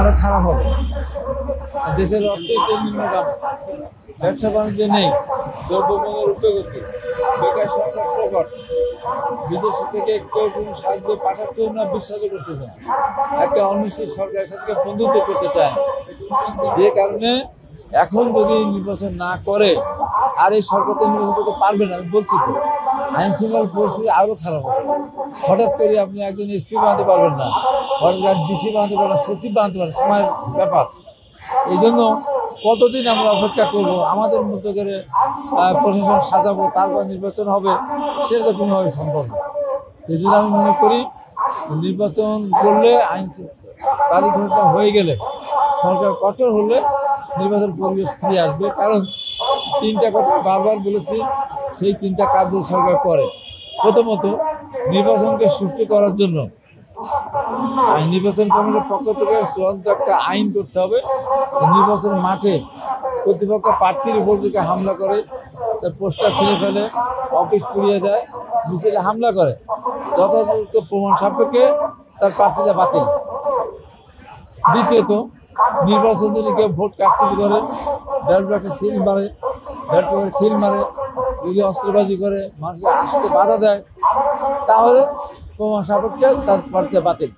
আরো খারাপ হবে। দেশের অর্থনীতি নিম্নগামী, ব্যবসা বাণিজ্য নেই, দ্রব্যমূল্যের ঊর্ধ্বগতি, বেকার সংখ্যা প্রকট, বিদেশ থেকে কেউ কোনো সাহায্য পাঠাচ্ছেও না, বিশ্বাসও করতেছে না, একটা অনিশ্চিত সরকারের সাথে বন্ধুত্ব করতে চায় না। যে কারণে এখন যদি নির্বাচন না করে, আর এই সরকার তো নির্বাচন করতে পারবে না, আমি বলছি তো, আইন শৃঙ্খলা পরিস্থিতি আরো খারাপ হবে। হঠাৎ করে আপনি একজন এসপি বানাতে পারবেন না, হঠাৎ ডিসি বানাতে পারবেন, সচিব বানাতে পারবেন, সময়ের ব্যাপার। এই জন্য কতদিন আমরা অপেক্ষা করবো, আমাদের মতো করে প্রশাসন সাজাবো, তারপর নির্বাচন হবে, সেটা তো কোনোভাবে সম্ভব না। এই জন্য আমি মনে করি নির্বাচন করলে আইন তারিখ ঘোষণা হয়ে গেলে, সরকার কঠোর হলে নির্বাচন পরিবেশ ফিরে আসবে। কারণ তিনটা কথা বারবার বলেছি, সেই তিনটা কাজ সরকার করে। প্রথমত, নির্বাচনকে সুষ্ঠু করার জন্য নির্বাচন কমিশনের পক্ষ থেকে চূড়ান্ত একটা আইন করতে হবে। নির্বাচনের মাঠে প্রতিপক্ষ প্রার্থীর উপর যদি হামলা করে, তার পোস্টার ছিঁড়ে ফেলে, অফিস পুড়িয়ে দেয়, মিছিলে হামলা করে, যথাযথ প্রমাণ সাপেক্ষে তার প্রার্থীটা বাতিল। দ্বিতীয়ত, নির্বাচন যদি কেউ ভোট কারচুপি করে, ব্যালট সিল মারে, যদি অস্ত্রবাজি করে, মানুষকে আসতে বাধা দেয়, তাহলে প্রমাণ সাপেক্ষে তার প্রার্থীটা বাতিল।